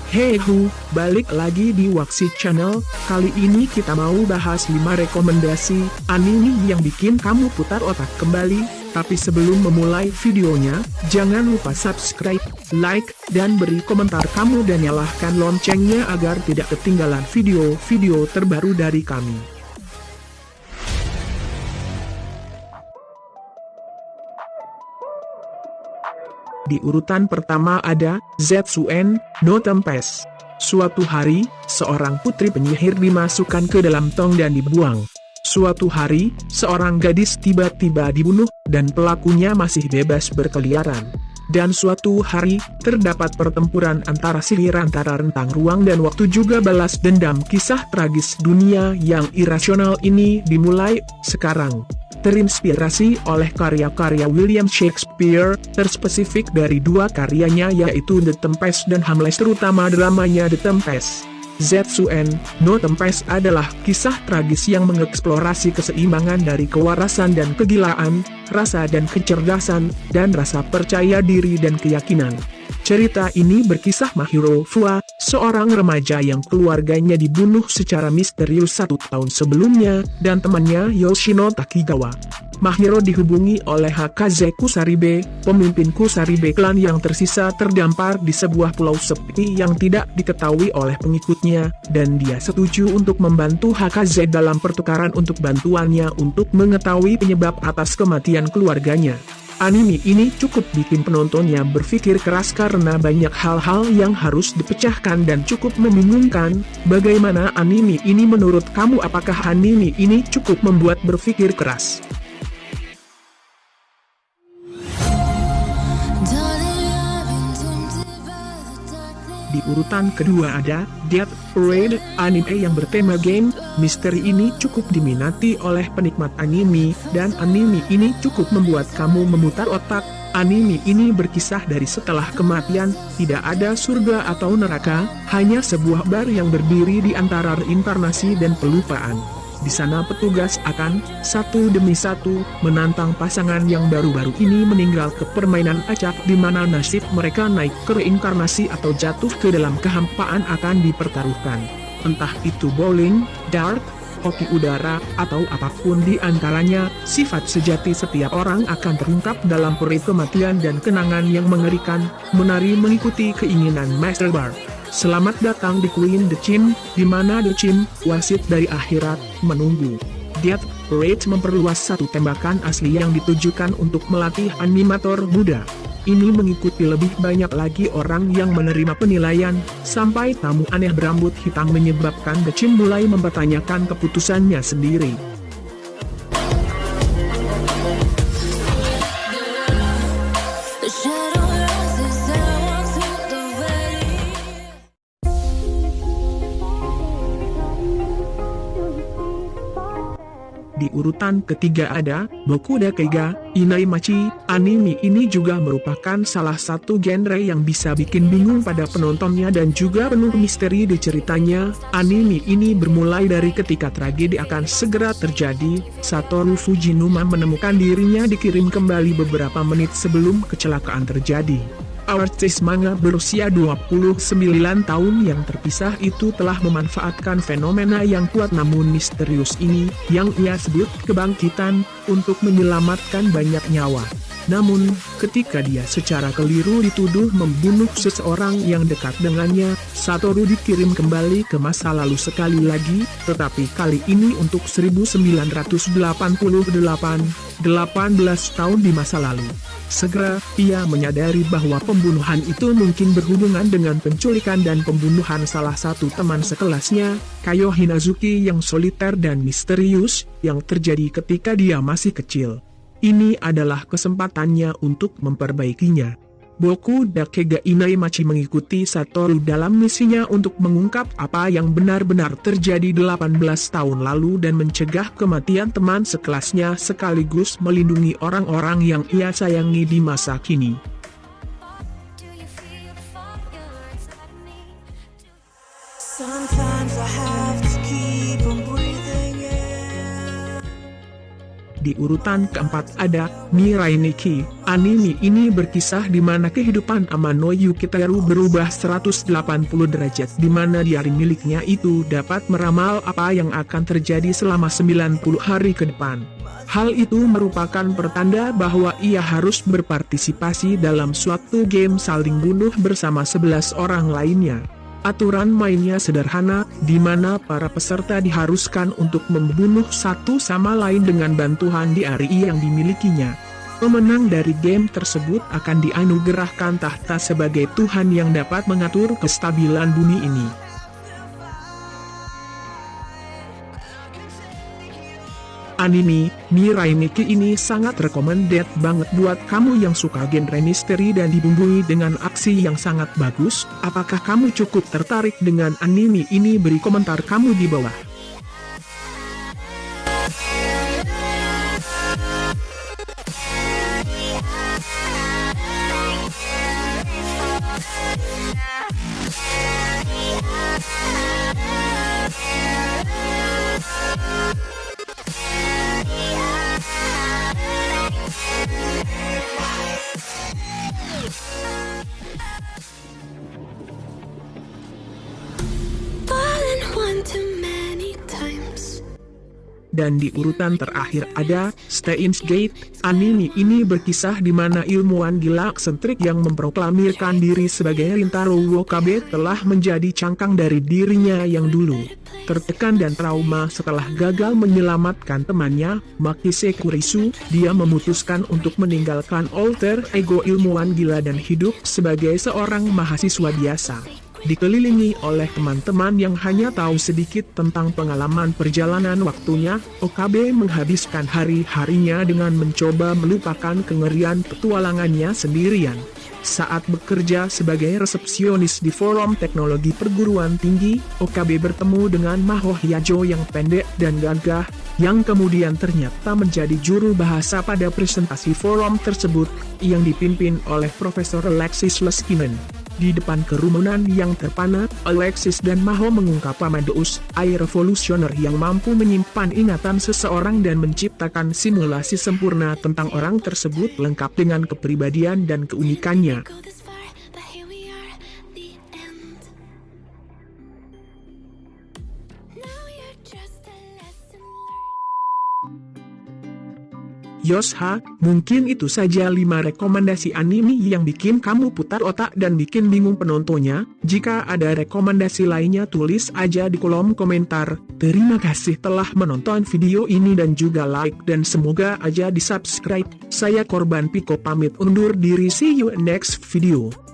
Hey hu, balik lagi di Waksi Channel. Kali ini kita mau bahas 5 rekomendasi anime yang bikin kamu putar otak kembali. Tapi sebelum memulai videonya, jangan lupa subscribe, like, dan beri komentar kamu dan nyalakan loncengnya agar tidak ketinggalan video-video terbaru dari kami. Di urutan pertama ada Zetsuen no Tempest. Suatu hari, seorang putri penyihir dimasukkan ke dalam tong dan dibuang. Suatu hari, seorang gadis tiba-tiba dibunuh, dan pelakunya masih bebas berkeliaran. Dan suatu hari, terdapat pertempuran antara sihir antara rentang ruang dan waktu juga balas dendam. Kisah tragis dunia yang irasional ini dimulai sekarang. Terinspirasi oleh karya-karya William Shakespeare, terspesifik dari dua karyanya yaitu The Tempest dan Hamlet, terutama dramanya The Tempest. Zetsuen no Tempest adalah kisah tragis yang mengeksplorasi keseimbangan dari kewarasan dan kegilaan, rasa dan kecerdasan, dan rasa percaya diri dan keyakinan. Cerita ini berkisah Mahiro Fua, seorang remaja yang keluarganya dibunuh secara misterius 1 tahun sebelumnya, dan temannya Yoshino Takigawa. Mahiro dihubungi oleh Hakaze Kusaribe, pemimpin Kusaribe klan yang tersisa terdampar di sebuah pulau sepi yang tidak diketahui oleh pengikutnya, dan dia setuju untuk membantu Hakaze dalam pertukaran untuk bantuannya untuk mengetahui penyebab atas kematian keluarganya. Anime ini cukup bikin penontonnya berpikir keras karena banyak hal-hal yang harus dipecahkan dan cukup membingungkan. Bagaimana anime ini menurut kamu? Apakah anime ini cukup membuat berpikir keras? Di urutan kedua ada Death Parade, anime yang bertema game misteri. Ini cukup diminati oleh penikmat anime, dan anime ini cukup membuat kamu memutar otak. Anime ini berkisah dari setelah kematian, tidak ada surga atau neraka, hanya sebuah bar yang berdiri di antara reinkarnasi dan pelupaan. Di sana petugas akan, satu demi satu, menantang pasangan yang baru-baru ini meninggal ke permainan acak di mana nasib mereka naik ke reinkarnasi atau jatuh ke dalam kehampaan akan dipertaruhkan. Entah itu bowling, dart, hoki udara, atau apapun di antaranya, sifat sejati setiap orang akan terungkap dalam peri kematian dan kenangan yang mengerikan, menari mengikuti keinginan Master Bar. Selamat datang di Queen the Chim, di mana The Chim, wasit dari akhirat, menunggu. Death Parade memperluas satu tembakan asli yang ditujukan untuk melatih animator muda. Ini mengikuti lebih banyak lagi orang yang menerima penilaian, sampai tamu aneh berambut hitam menyebabkan The Chim mulai mempertanyakan keputusannya sendiri. Di urutan ketiga ada Boku Dakaiga Inaimachi. Anime ini juga merupakan salah satu genre yang bisa bikin bingung pada penontonnya dan juga penuh misteri di ceritanya. Anime ini bermulai dari ketika tragedi akan segera terjadi. Satoru Fujinuma menemukan dirinya dikirim kembali beberapa menit sebelum kecelakaan terjadi. Artis manga berusia 29 tahun yang terpisah itu telah memanfaatkan fenomena yang kuat namun misterius ini, yang ia sebut kebangkitan, untuk menyelamatkan banyak nyawa. Namun, ketika dia secara keliru dituduh membunuh seseorang yang dekat dengannya, Satoru dikirim kembali ke masa lalu sekali lagi, tetapi kali ini untuk 1988, 18 tahun di masa lalu. Segera, ia menyadari bahwa pembunuhan itu mungkin berhubungan dengan penculikan dan pembunuhan salah satu teman sekelasnya, Kayo Hinazuki yang soliter dan misterius, yang terjadi ketika dia masih kecil. Ini adalah kesempatannya untuk memperbaikinya. Boku Dakaiga Inaimachi mengikuti Satoru dalam misinya untuk mengungkap apa yang benar-benar terjadi 18 tahun lalu dan mencegah kematian teman sekelasnya sekaligus melindungi orang-orang yang ia sayangi di masa kini. Di Di urutan keempat ada Mirai Nikki. Anime ini berkisah di mana kehidupan Amano Yukiteru berubah 180 derajat, di mana diari miliknya itu dapat meramal apa yang akan terjadi selama 90 hari ke depan. Hal itu merupakan pertanda bahwa ia harus berpartisipasi dalam suatu game saling bunuh bersama 11 orang lainnya. Aturan mainnya sederhana, di mana para peserta diharuskan untuk membunuh satu sama lain dengan bantuan diari yang dimilikinya. Pemenang dari game tersebut akan dianugerahkan tahta sebagai Tuhan yang dapat mengatur kestabilan bumi ini. Anime Mirai Nikki ini sangat recommended banget buat kamu yang suka genre misteri dan dibumbui dengan aksi yang sangat bagus. Apakah kamu cukup tertarik dengan anime ini? Beri komentar kamu di bawah. Dan di urutan terakhir ada Steins Gate. Anime ini berkisah di mana ilmuwan gila eksentrik yang memproklamirkan diri sebagai Rintaro Wakabe telah menjadi cangkang dari dirinya yang dulu. Tertekan dan trauma setelah gagal menyelamatkan temannya, Makise Kurisu, dia memutuskan untuk meninggalkan alter ego ilmuwan gila dan hidup sebagai seorang mahasiswa biasa. Dikelilingi oleh teman-teman yang hanya tahu sedikit tentang pengalaman perjalanan waktunya, Okabe menghabiskan hari-harinya dengan mencoba melupakan kengerian petualangannya sendirian. Saat bekerja sebagai resepsionis di forum teknologi perguruan tinggi, Okabe bertemu dengan Maho Hyajo yang pendek dan gagah, yang kemudian ternyata menjadi juru bahasa pada presentasi forum tersebut, yang dipimpin oleh Profesor Alexis Leskinen. Di depan kerumunan yang terpana, Alexis dan Maho mengungkap Amadeus, air revolusioner yang mampu menyimpan ingatan seseorang dan menciptakan simulasi sempurna tentang orang tersebut lengkap dengan kepribadian dan keunikannya. Yosha, mungkin itu saja 5 rekomendasi anime yang bikin kamu putar otak dan bikin bingung penontonnya. Jika ada rekomendasi lainnya tulis aja di kolom komentar. Terima kasih telah menonton video ini dan juga like dan semoga aja di subscribe. Saya Korban Piko pamit undur diri, see you next video.